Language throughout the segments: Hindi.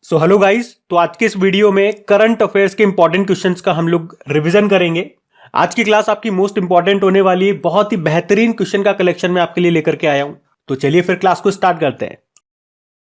सो हेलो गाइस, तो आज के इस वीडियो में करंट अफेयर्स के इंपॉर्टेंट क्वेश्चंस का हम लोग रिवीजन करेंगे। आज की क्लास आपकी मोस्ट इंपॉर्टेंट होने वाली है। बहुत ही बेहतरीन क्वेश्चन का कलेक्शन मैं आपके लिए लेकर के आया हूं। तो चलिए फिर क्लास को स्टार्ट करते हैं।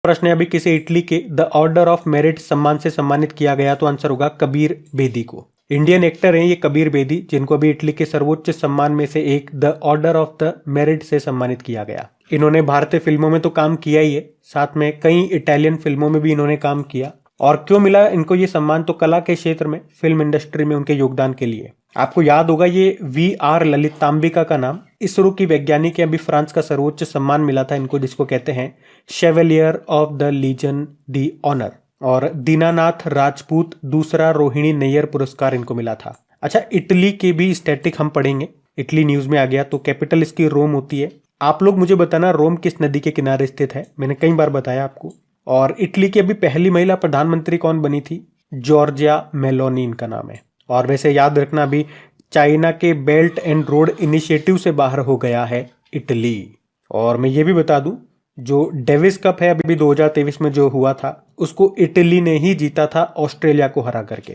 प्रश्न है, अभी किसे इटली के द ऑर्डर ऑफ मेरिट सम्मान से सम्मानित किया गया? तो आंसर होगा कबीर बेदी को। इंडियन एक्टर हैं ये कबीर बेदी, जिनको अभी इटली के सर्वोच्च सम्मान में से एक the order of the merit से सम्मानित किया गया। इन्होंने भारतीय फिल्मों में तो काम किया ही है, साथ में कई इटालियन फिल्मों में भी इन्होंने काम किया। और क्यों मिला इनको ये सम्मान? तो कला के क्षेत्र में, फिल्म इंडस्ट्री में उनके योगदान के लिए। आपको याद होगा ये VR ललितांबिका का नाम इसरो की वैज्ञानिक है। अभी फ्रांस का सर्वोच्च सम्मान मिला था इनको, जिसको कहते हैं chevalier of the legion the honour. और दीनानाथ राजपूत दूसरा रोहिणी नैयर पुरस्कार इनको मिला था। अच्छा, इटली के भी स्टैटिक हम पढ़ेंगे। इटली न्यूज में आ गया। तो कैपिटल इसकी रोम होती है। आप लोग मुझे बताना रोम किस नदी के किनारे स्थित है, मैंने कई बार बताया आपको। और इटली की अभी पहली महिला प्रधानमंत्री कौन बनी थी? जॉर्जिया मेलोनी इनका नाम है। और वैसे याद रखना, अभी चाइना के बेल्ट एंड रोड इनिशिएटिव से बाहर हो गया है इटली। और मैं ये भी बता दूं, जो डेविस कप है अभी 2023 में जो हुआ था, उसको इटली ने ही जीता था ऑस्ट्रेलिया को हरा करके।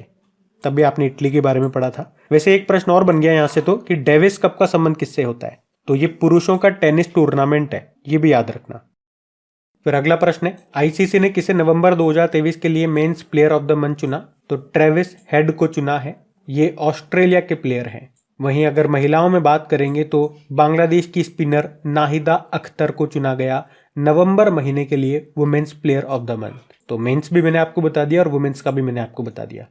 तब भी आपने इटली के बारे में पढ़ा था। वैसे एक प्रश्न और बन गया यहां से तो, कि डेविस कप का संबंध किससे होता है? तो ये पुरुषों का टेनिस टूर्नामेंट है, ये भी याद रखना। फिर अगला प्रश्न है, आईसीसी ने किसे नवंबर 2023 के लिए men's player of the month चुना? तो ट्रेविस हेड को चुना है। ये ऑस्ट्रेलिया के प्लेयर हैं। वहीं अगर महिलाओं में बात करेंगे तो बांग्लादेश की स्पिनर नाहिदा अख्तर को चुना गया नवंबर महीने के लिए women's player of the month. तो मेंस भी मैंने आपको बता दिया और वुमेन्स का भी मैंने आपको बता दिया।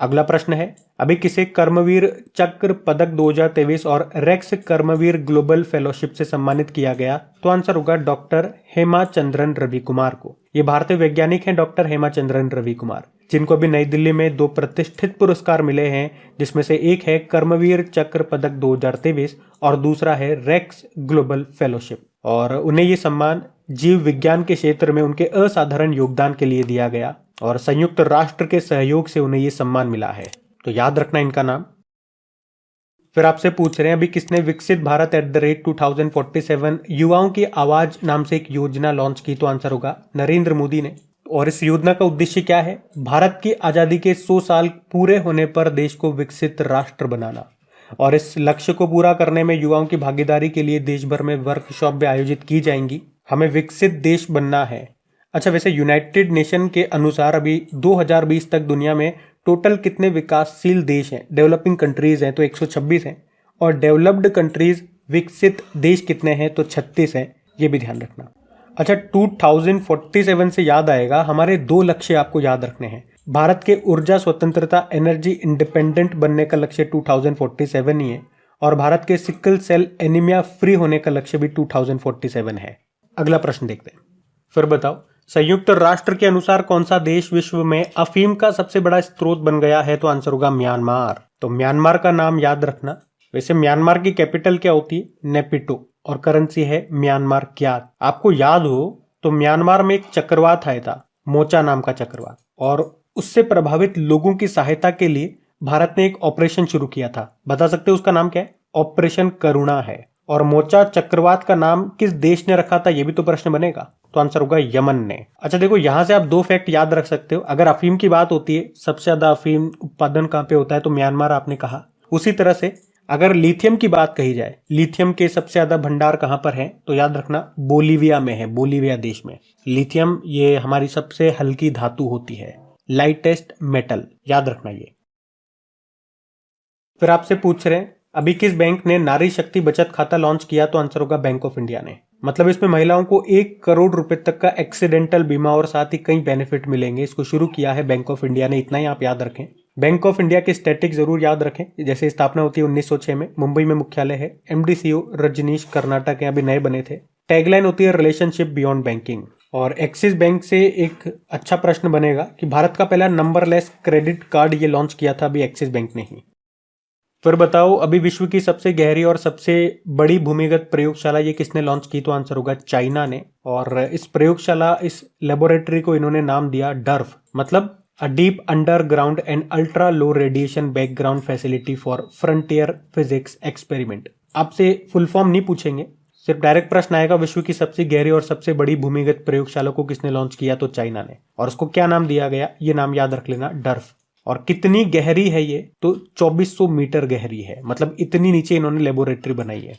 अगला प्रश्न है, अभी किसे कर्मवीर चक्र पदक 2023 और रेक्स कर्मवीर ग्लोबल फेलोशिप से सम्मानित किया गया? तो आंसर होगा डॉक्टर हेमाचंद्रन रवि कुमार को। ये भारतीय वैज्ञानिक हैं डॉक्टर हेमाचंद्रन रवि कुमार, जिनको अभी नई दिल्ली में 2 प्रतिष्ठित पुरस्कार मिले हैं, जिसमें से एक है कर्मवीर चक्र पदक 2023 और दूसरा है रेक्स ग्लोबल फेलोशिप। और उन्हें ये सम्मान जीव विज्ञान के क्षेत्र में उनके असाधारण योगदान के लिए दिया गया और संयुक्त राष्ट्र के सहयोग से उन्हें ये सम्मान मिला है। तो याद रखना इनका नाम। फिर आपसे पूछ रहे हैं, अभी किसने विकसित भारत @2047 युवाओं की आवाज नाम से एक योजना लॉन्च की? तो आंसर होगा नरेंद्र मोदी ने। और इस योजना का उद्देश्य क्या है? भारत की आजादी के 100 साल पूरे होने पर देश को विकसित राष्ट्र बनाना। और इस लक्ष्य को पूरा करने में युवाओं की भागीदारी के लिए देश भर में वर्कशॉप भी आयोजित की जाएंगी। हमें विकसित देश बनना है। अच्छा, वैसे यूनाइटेड नेशन के अनुसार अभी 2020 तक दुनिया में टोटल कितने विकासशील देश हैं, डेवलपिंग कंट्रीज हैं? तो 126 हैं। और डेवलप्ड कंट्रीज विकसित देश कितने हैं? तो 36 हैं। ये भी ध्यान रखना। अच्छा, 2047 से याद आएगा, हमारे 2 लक्ष्य आपको याद रखने हैं। भारत के ऊर्जा स्वतंत्रता एनर्जी इंडिपेंडेंट बनने का लक्ष्य 2047 ही है। और भारत के सिकल सेल एनीमिया फ्री होने का लक्ष्य भी 2047 है। अगला प्रश्न देखते हैं। फिर बताओ, संयुक्त राष्ट्र के अनुसार कौन सा देश विश्व में अफीम का सबसे बड़ा स्रोत बन गया है? तो आंसर होगा म्यांमार। तो म्यांमार का नाम याद रखना। वैसे म्यांमार की कैपिटल क्या होती है? नेपिटो। और करेंसी है म्यांमार क्यात। आपको याद हो तो म्यांमार में एक चक्रवात आया था, मोचा नाम का चक्रवात, और उससे प्रभावित लोगों की सहायता के लिए भारत ने एक ऑपरेशन शुरू किया था। बता सकते हो उसका नाम क्या है? ऑपरेशन करुणा है। और मोचा चक्रवात का नाम किस देश ने रखा था, यह भी तो प्रश्न बनेगा। तो आंसर होगा यमन ने। अच्छा देखो, यहां से आप 2 फैक्ट याद रख सकते हो। अगर अफीम की बात होती है, सबसे ज्यादा अफीम उत्पादन कहां पे होता है? तो म्यांमार आपने कहा। उसी तरह से अगर लिथियम की बात कही जाए, लिथियम के सबसे ज्यादा भंडार कहां पर है? तो याद रखना बोलीविया में है, बोलीविया देश में। लिथियम ये हमारी सबसे हल्की धातु होती है, लाइटेस्ट मेटल, याद रखना ये। फिर आपसे पूछ रहे हैं, अभी किस बैंक ने नारी शक्ति बचत खाता लॉन्च किया? तो आंसर होगा बैंक ऑफ इंडिया ने। मतलब इसमें महिलाओं को 1 करोड़ रुपए तक का एक्सीडेंटल बीमा और साथ ही कई बेनिफिट मिलेंगे। इसको शुरू किया है बैंक ऑफ इंडिया ने, इतना ही आप याद रखें। बैंक ऑफ इंडिया के स्टैटिक जरूर याद रखें। जैसे स्थापना होती है 1906 में, मुंबई में मुख्यालय है। MD CEO रजनीश कर्नाटक है, अभी नए बने थे। टैगलाइन होती है रिलेशनशिप बियॉन्ड बैंकिंग। और एक्सिस बैंक से एक अच्छा प्रश्न बनेगा कि भारत का पहला नंबरलेस क्रेडिट कार्ड ये लॉन्च किया था अभी एक्सिस बैंक ने ही। फिर बताओ, अभी विश्व की सबसे गहरी और सबसे बड़ी भूमिगत प्रयोगशाला ये किसने लॉन्च की? तो आंसर होगा चाइना ने। और इस प्रयोगशाला, इस लेबोरेटरी को इन्होंने नाम दिया डर्फ, मतलब a deep underground and ultra low radiation background facility for frontier physics experiment. आपसे फुल फॉर्म नहीं पूछेंगे, सिर्फ डायरेक्ट प्रश्न आएगा विश्व की सबसे गहरी और सबसे बड़ी भूमिगत प्रयोगशाला को किसने लॉन्च किया, तो चाइना ने। और उसको क्या नाम दिया गया, ये नाम याद रख लेना, डर्फ। और कितनी गहरी है ये, तो 2400 मीटर गहरी है, मतलब इतनी नीचे इन्होंने लेबोरेटरी बनाई है।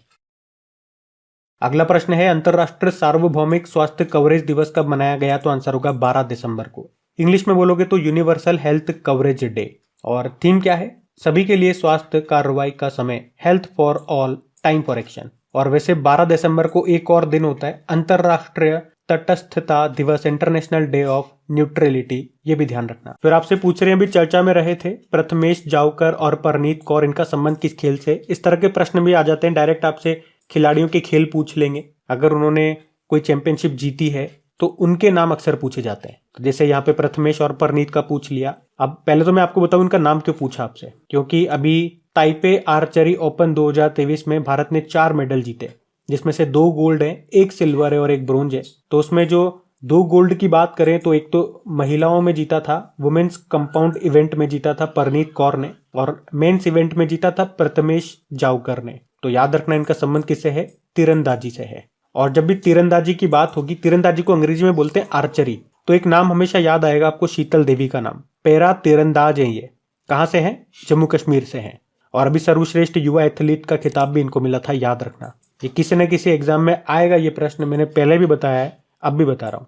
अगला प्रश्न है अंतरराष्ट्रीय सार्वभौमिक स्वास्थ्य कवरेज दिवस कब मनाया गया, तो आंसर होगा 12 दिसंबर को। इंग्लिश में बोलोगे तो यूनिवर्सल हेल्थ कवरेज डे। और थीम क्या है, सभी के लिए स्वास्थ्य कार्रवाई का समय, health for all, time for action. और वैसे 12 दिसंबर को एक और दिन होता है, अंतरराष्ट्रीय तटस्थता दिवस, इंटरनेशनल डे ऑफ न्यूट्रलिटी, ये भी ध्यान रखना। फिर आपसे पूछ रहे हैं, अभी चर्चा में रहे थे प्रथमेश जावकर और परनीत कौर, इनका संबंध किस खेल से। इस तरह के प्रश्न भी आ जाते हैं, डायरेक्ट आपसे खिलाड़ियों के खेल पूछ लेंगे। अगर उन्होंने कोई चैंपियनशिप जीती है तो उनके नाम अक्सर पूछे जाते हैं। तो जैसे यहाँ पे प्रथमेश और परनीत का पूछ लिया। अब पहले तो मैं आपको बताऊं इनका नाम क्यों पूछा आपसे, क्योंकि अभी ताइपे आर्चरी ओपन 2023 में भारत ने 4 मेडल जीते, जिसमें से 2 गोल्ड हैं, 1 सिल्वर है और 1 ब्रोंज है। तो उसमें जो 2 गोल्ड की बात करें तो एक तो महिलाओं में जीता था, वुमेन्स कंपाउंड इवेंट में जीता था परनीत कौर ने, और मेंस इवेंट में जीता था प्रथमेश जावकर ने। तो याद रखना इनका संबंध किससे है, तीरंदाजी से है। और जब भी तीरंदाजी की बात होगी, तीरंदाजी को अंग्रेजी में बोलते हैं आर्चरी, तो एक नाम हमेशा याद आएगा आपको, शीतल देवी का नाम। पैरा तीरंदाज है ये, कहां से है, जम्मू कश्मीर से है। और अभी सर्वश्रेष्ठ युवा एथलीट का खिताब भी इनको मिला था, याद रखना। ये किसी न किसी एग्जाम में आएगा ये प्रश्न, मैंने पहले भी बताया है, अब भी बता रहा हूं।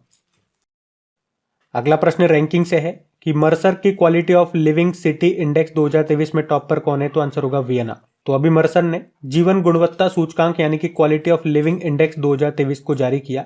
अगला प्रश्न रैंकिंग से है कि मर्सर की quality of living city index 2023 में टॉप पर कौन है, तो आंसर होगा वियना। तो अभी मर्सर ने जीवन गुणवत्ता सूचकांक यानी कि क्वालिटी ऑफ लिविंग इंडेक्स 2023 को जारी किया।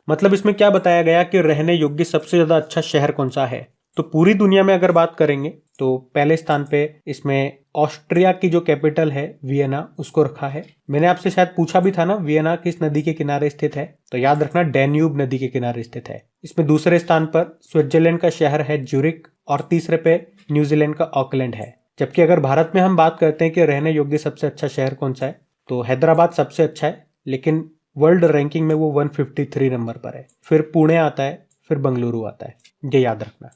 मतलब इसमें क्या बताया गया कि रहने योग्य सबसे ज्यादा अच्छा शहर कौन सा है। तो पूरी दुनिया में अगर बात करेंगे तो पहले स्थान पे इसमें ऑस्ट्रिया की जो कैपिटल है वियना, उसको रखा है। मैंने आपसे शायद पूछा भी था ना, वियना किस नदी के किनारे स्थित है, तो याद रखना डैन्यूब नदी के किनारे स्थित है। इसमें दूसरे स्थान पर स्विट्जरलैंड का शहर है ज्यूरिक, और तीसरे पे न्यूजीलैंड का ऑकलैंड है। जबकि अगर भारत में हम बात करते हैं कि रहने योग्य सबसे अच्छा शहर कौन सा है, तो हैदराबाद सबसे अच्छा है, लेकिन वर्ल्ड रैंकिंग में वो 153 नंबर पर है। फिर पुणे आता है, फिर बंगलुरु आता है, ये याद रखना।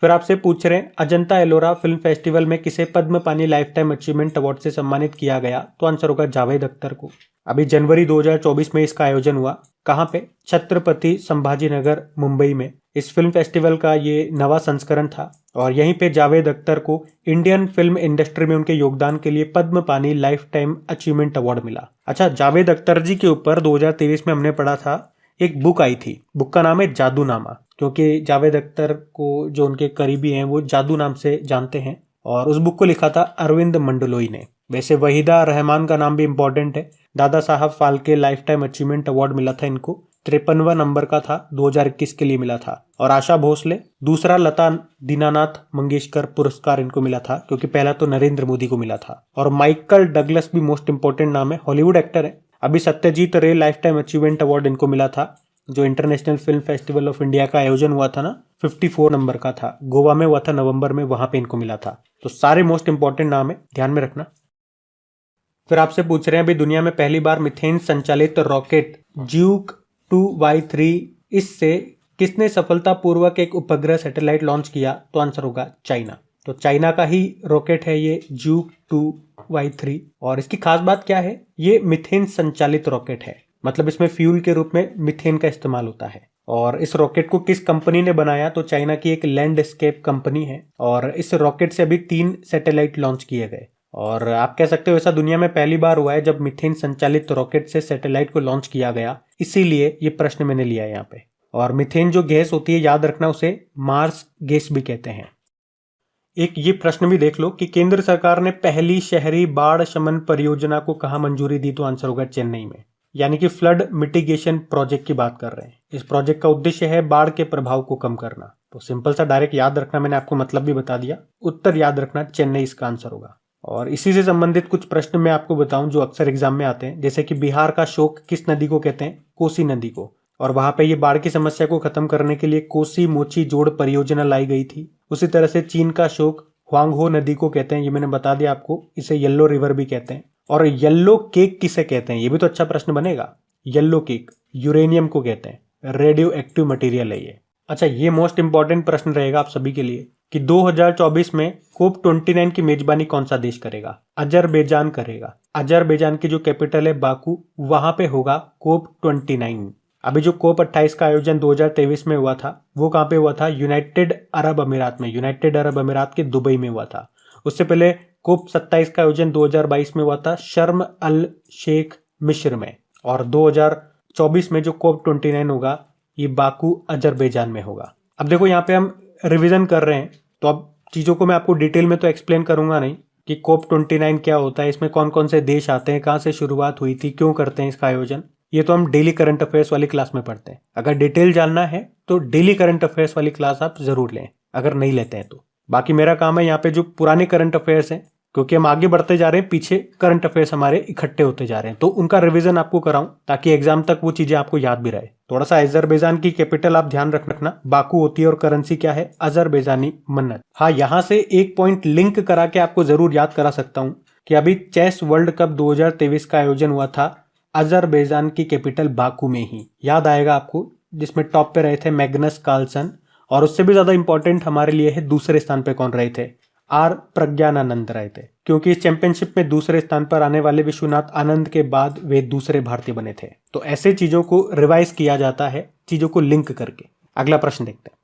फिर आपसे पूछ रहे हैं अजंता एलोरा फिल्म फेस्टिवल में किसे पद्म पानी लाइफ टाइम अचीवमेंट अवार्ड से सम्मानित किया गया, तो आंसर होगा जावेद अख्तर को। अभी जनवरी 2024 में इसका आयोजन हुआ, कहां पे, छत्रपति संभाजी नगर मुंबई में। इस फिल्म फेस्टिवल का ये नवा संस्करण था, और यहीं पे जावेद अख्तर को इंडियन फिल्म इंडस्ट्री में उनके योगदान के लिए पद्म पानी लाइफ टाइम अचीवमेंट अवार्ड मिला। अच्छा, जावेद अख्तर जी के ऊपर 2023 में हमने पढ़ा था, एक बुक आई थी, बुक का नाम है जादूनामा, क्योंकि जावेद अख्तर को जो उनके करीबी हैं वो जादू नाम से जानते हैं, और उस बुक को लिखा था अरविंद मंडलोई ने। वैसे वहीदा रहमान का नाम भी इंपॉर्टेंट है, Dada Saheb Phalke life time achievement award मिला था इनको, 53वां नंबर का था, 2021 के लिए मिला था। और आशा भोसले दूसरा लता दीनानाथ मंगेशकर पुरस्कार इनको मिला था, क्योंकि पहला तो नरेंद्र मोदी को मिला था। और माइकल डगलस भी मोस्ट इंपोर्टेंट नाम है, हॉलीवुड एक्टर है। अभी सत्यजीत रे लाइफ टाइम अचीवमेंट अवार्ड इनको मिला था, जो international film festival of India का आयोजन हुआ था ना, 54 नंबर का था, गोवा में हुआ था नवंबर में, वहां पे इनको मिला था। तो सारे मोस्ट इंपॉर्टेंट नाम है, ध्यान में रखना। फिर आपसे पूछ रहे हैं अभी दुनिया में पहली बार मिथेन संचालित रॉकेट ज्यूक 2Y3 इससे किसने सफलतापूर्वक एक उपग्रह सैटेलाइट लॉन्च किया, तो आंसर होगा चाइना। तो चाइना का ही रॉकेट है ये ज्यूक 2Y3। और इसकी खास बात क्या है, ये मिथेन संचालित रॉकेट है, मतलब इसमें फ्यूल के रूप में मिथेन का इस्तेमाल होता है। और इस रॉकेट को किस कंपनी ने बनाया, तो चाइना की एक लैंडस्केप कंपनी है। और इस रॉकेट से अभी 3 सैटेलाइट लॉन्च किए गए। और आप कह सकते हो ऐसा दुनिया में पहली बार हुआ है जब मिथेन संचालित रॉकेट से सैटेलाइट को लॉन्च किया गया, इसीलिए ये प्रश्न मैंने लिया है यहाँ पे। और मिथेन जो गैस होती है, याद रखना, उसे मार्स गैस भी कहते हैं। एक ये प्रश्न भी देख लो कि केंद्र सरकार ने पहली शहरी बाढ़ शमन परियोजना को कहाँ मंजूरी दी, तो आंसर होगा चेन्नई में, यानी कि फ्लड मिटिगेशन प्रोजेक्ट की बात कर रहे हैं। इस प्रोजेक्ट का उद्देश्य है बाढ़ के प्रभाव को कम करना। तो सिंपल सा डायरेक्ट याद रखना, मैंने आपको मतलब भी बता दिया, उत्तर याद रखना, चेन्नई इसका आंसर होगा। और इसी से संबंधित कुछ प्रश्न मैं आपको बताऊं जो अक्सर एग्जाम में आते हैं, जैसे कि बिहार का शोक किस नदी को कहते हैं, कोसी नदी को। और वहां पे ये बाढ़ की समस्या को खत्म करने के लिए कोसी मोची जोड़ परियोजना लाई गई थी। उसी तरह से चीन का शोक ह्वांगहो नदी को कहते हैं, ये मैंने बता दिया आपको, इसे येलो रिवर भी कहते हैं। और येलो केक किसे कहते हैं, ये भी तो अच्छा प्रश्न बनेगा। येलो केक यूरेनियम को कहते हैं, रेडियो एक्टिव मटेरियल है ये। अच्छा, ये मोस्ट इंपॉर्टेंट प्रश्न रहेगा आप सभी के लिए कि 2024 में COP29 की मेजबानी कौन सा देश करेगा। अजरबैजान करेगा। अजरबैजान की जो कैपिटल है बाकू, वहां पे होगा COP29। अभी जो COP28 का आयोजन 2023 में हुआ था वो कहाँ पे हुआ था? यूनाइटेड अरब अमीरात में, यूनाइटेड अरब अमीरात के दुबई में हुआ था। उससे पहले COP27 का आयोजन 2022 में हुआ था शर्म अल शेख मिस्र में, और 2024 में जो COP29 होगा ये बाकू अजरबैजान में होगा। अब देखो यहाँ पे हम रिवीजन कर रहे हैं, तो अब चीजों को मैं आपको डिटेल में तो एक्सप्लेन करूंगा नहीं कि COP29 क्या होता है, इसमें कौन कौन से देश आते हैं, कहाँ से शुरुआत हुई थी, क्यों करते हैं इसका आयोजन। ये तो हम डेली करंट अफेयर्स वाली क्लास में पढ़ते हैं। अगर डिटेल जानना है तो डेली करंट अफेयर्स वाली क्लास आप जरूर लें, अगर नहीं लेते हैं तो। बाकी मेरा काम है यहाँ पे जो पुराने करंट अफेयर्स हैं, क्योंकि हम आगे बढ़ते जा रहे हैं, पीछे करंट अफेयर्स हमारे इकट्ठे होते जा रहे हैं, तो उनका रिवीजन आपको कराऊं ताकि एग्जाम तक वो चीजें आपको याद भी रहे। थोड़ा सा अजरबैजान की कैपिटल आप ध्यान रखना, बाकू होती है, और करेंसी क्या है? अजरबैजानी मन्नत। हाँ, यहां से एक पॉइंट लिंक करा के आपको जरूर याद करा सकता हूं कि अभी चेस वर्ल्ड कप 2023 का आयोजन हुआ था अजरबैजान की कैपिटल बाकू में ही, याद आएगा आपको, जिसमें टॉप पे रहे थे मैग्नस कार्लसन, और उससे भी ज्यादा इंपॉर्टेंट हमारे लिए है दूसरे स्थान पे कौन रहे थे? आर प्रज्ञानानंद रहे थे, क्योंकि इस चैंपियनशिप में दूसरे स्थान पर आने वाले विश्वनाथ आनंद के बाद वे दूसरे भारतीय बने थे। तो ऐसे चीजों को रिवाइज किया जाता है, चीजों को लिंक करके। अगला प्रश्न देखते हैं।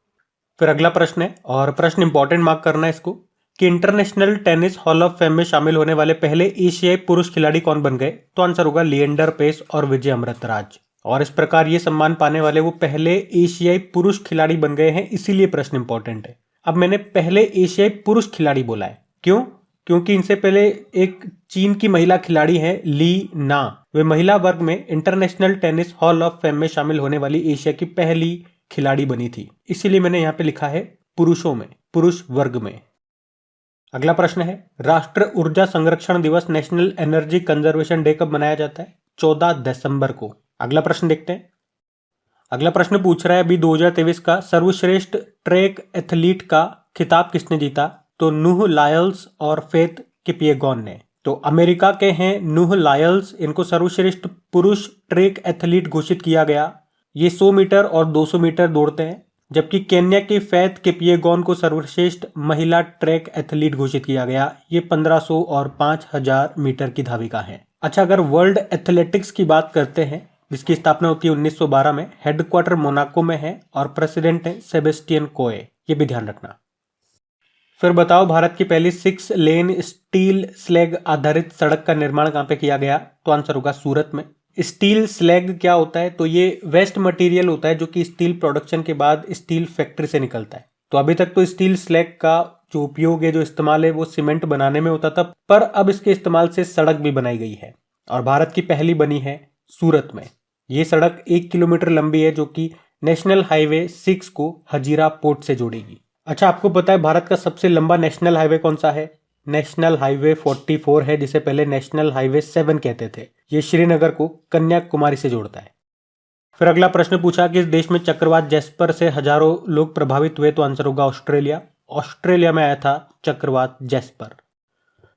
फिर अगला प्रश्न है, और प्रश्न इंपॉर्टेंट मार्क करना है इसको, कि international tennis hall of fame में शामिल होने वाले पहले एशियाई पुरुष खिलाड़ी कौन बन गए? तो आंसर होगा लिएंडर पेस और विजय अमृतराज। और इस प्रकार ये सम्मान पाने वाले वो पहले एशियाई पुरुष खिलाड़ी बन गए हैं, इसीलिए प्रश्न इंपॉर्टेंट है। अब मैंने पहले एशियाई पुरुष खिलाड़ी बोला है, क्यों? क्योंकि इनसे पहले एक चीन की महिला खिलाड़ी है ली ना, वे महिला वर्ग में international tennis hall of fame में शामिल होने वाली एशिया की पहली खिलाड़ी बनी थी, इसीलिए मैंने यहाँ पे लिखा है पुरुषों में, पुरुष वर्ग में। अगला प्रश्न है, राष्ट्रीय ऊर्जा संरक्षण दिवस नेशनल एनर्जी कंजर्वेशन डे कब मनाया जाता है? 14 दिसंबर को। अगला प्रश्न देखते हैं। अगला प्रश्न पूछ रहा है अभी 2023 का सर्वश्रेष्ठ ट्रैक एथलीट का खिताब किसने जीता? तो नूह लायल्स और फेथ किपिएगॉन ने। तो अमेरिका के हैं नूह लायल्स, इनको सर्वश्रेष्ठ पुरुष ट्रैक एथलीट घोषित किया गया। ये 100 मीटर और 200 मीटर दौड़ते हैं, जबकि केन्या की फेथ किपिएगॉन को सर्वश्रेष्ठ महिला ट्रैक एथलीट घोषित किया गया। ये 1500 और 5000 मीटर की धाविका है। अच्छा, अगर वर्ल्ड एथलेटिक्स की बात करते हैं, जिसकी स्थापना होती है 1912 में, हेडक्वार्टर मोनाको में है, और प्रेसिडेंट है सेबेस्टियन कोए, ये भी ध्यान रखना। फिर बताओ, भारत की पहली 6 लेन स्टील स्लैग आधारित सड़क का निर्माण कहां पे किया गया? तो आंसर होगा सूरत में। स्टील स्लैग क्या होता है? तो ये वेस्ट मटेरियल होता है जो कि स्टील प्रोडक्शन के बाद स्टील फैक्ट्री से निकलता है। तो अभी तक तो स्टील स्लैग का जो उपयोग है, जो इस्तेमाल है, वो सीमेंट बनाने में होता था, पर अब इसके इस्तेमाल से सड़क भी बनाई गई है, और भारत की पहली बनी है सूरत में। ये सड़क 1 किलोमीटर लंबी है, जो कि नेशनल हाईवे 6 को हजीरा पोर्ट से जोड़ेगी। अच्छा, आपको पता है भारत का सबसे लंबा नेशनल हाईवे कौन सा है? नेशनल हाईवे 44 है, जिसे पहले नेशनल हाईवे 7 कहते थे। ये श्रीनगर को कन्याकुमारी से जोड़ता है। फिर अगला प्रश्न पूछा कि इस देश में चक्रवात जैस्पर से हजारों लोग प्रभावित हुए, तो आंसर होगा ऑस्ट्रेलिया। ऑस्ट्रेलिया में आया था चक्रवात जैस्पर।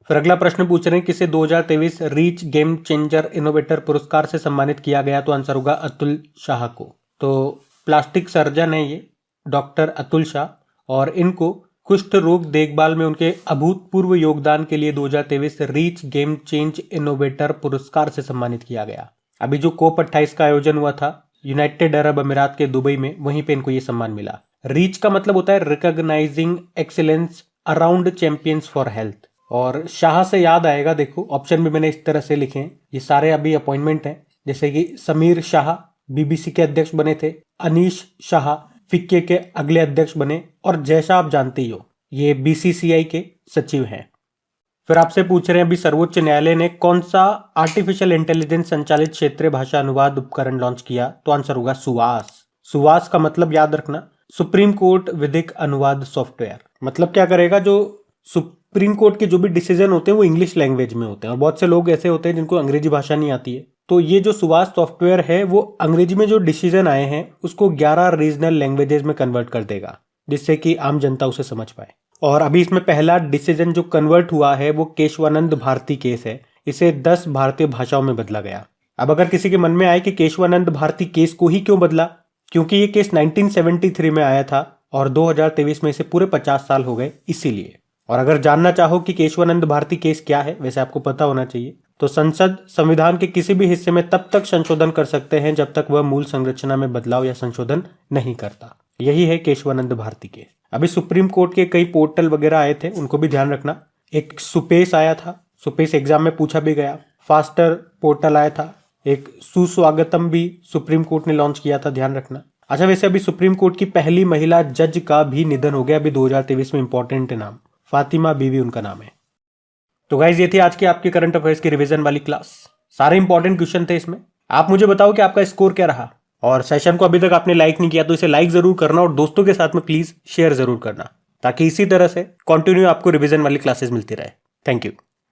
फिर अगला प्रश्न पूछ रहे हैं, किसे 2023 रीच गेम चेंजर इनोवेटर पुरस्कार से सम्मानित किया गया? तो आंसर होगा अतुल शाह को। तो प्लास्टिक सर्जन है ये डॉक्टर अतुल शाह, और इनको कुष्ठ रोग देखभाल में उनके अभूतपूर्व योगदान के लिए 2023 रीच गेम चेंज इनोवेटर पुरस्कार से सम्मानित किया गया। अभी जो COP28 का आयोजन हुआ था यूनाइटेड अरब अमीरात के दुबई में, वहीं पे इनको ये सम्मान मिला। रीच का मतलब होता है recognising excellence around champions for health. और शाह से याद आएगा, देखो ऑप्शन भी मैंने इस तरह से लिखे हैं, ये सारे अभी अपॉइंटमेंट हैं, जैसे कि समीर शाह बीबीसी के अध्यक्ष बने थे, अनीश शाह फिक्के के अगले अध्यक्ष बने, और जैसा आप जानते ही हो ये BCCI के सचिव हैं। फिर आपसे पूछ रहे हैं अभी सर्वोच्च न्यायालय ने कौन सा आर्टिफिशियल इंटेलिजेंस संचालित क्षेत्रीय भाषा अनुवाद उपकरण लॉन्च किया? तो आंसर होगा सुवास। सुवास का मतलब याद रखना, सुप्रीम कोर्ट विधिक अनुवाद सॉफ्टवेयर। मतलब क्या करेगा, जो सुप्रीम कोर्ट के जो भी डिसीजन होते हैं वो इंग्लिश लैंग्वेज में होते हैं, और बहुत से लोग ऐसे होते हैं जिनको अंग्रेजी भाषा नहीं आती है, तो ये जो सुवास सॉफ्टवेयर है वो अंग्रेजी में जो डिसीजन आए हैं उसको 11 रीजनल लैंग्वेजेस में कन्वर्ट कर देगा, जिससे कि आम जनता उसे समझ पाए। और अभी इसमें पहला डिसीजन जो कन्वर्ट हुआ है वो केशवानंद भारती केस है, इसे 10 भारतीय भाषाओं में बदला गया। अब अगर किसी के मन में आए कि केशवानंद भारती केस को ही क्यों बदला, क्योंकि ये केस 1973 में आया था और 2023 में इसे पूरे 50 साल हो गए, इसीलिए। और अगर जानना चाहो कि केशवानंद भारती केस क्या है, वैसे आपको पता होना चाहिए, तो संसद संविधान के किसी भी हिस्से में तब तक संशोधन कर सकते हैं जब तक वह मूल संरचना में बदलाव या संशोधन नहीं करता। यही है केशवानंद भारती के। अभी सुप्रीम कोर्ट के कई पोर्टल वगैरह आए थे, उनको भी ध्यान रखना। एक सुपेस आया था, सुपेस एग्जाम में पूछा भी गया। फास्टर पोर्टल आया था। एक सुस्वागतम भी सुप्रीम कोर्ट ने लॉन्च किया था, ध्यान रखना। अच्छा, वैसे अभी सुप्रीम कोर्ट की पहली महिला जज का भी निधन हो गया अभी 2023 में। इंपॉर्टेंट नाम फातिमा बीवी उनका नाम है। तो गाइज ये थी आज की आपकी करंट अफेयर्स की रिवीजन वाली क्लास। सारे इंपॉर्टेंट क्वेश्चन थे इसमें। आप मुझे बताओ कि आपका स्कोर क्या रहा, और सेशन को अभी तक आपने लाइक नहीं किया तो इसे लाइक जरूर करना और दोस्तों के साथ में प्लीज शेयर जरूर करना, ताकि इसी तरह से कंटिन्यू आपको रिवीजन वाली क्लासेस मिलती रहे। Thank you.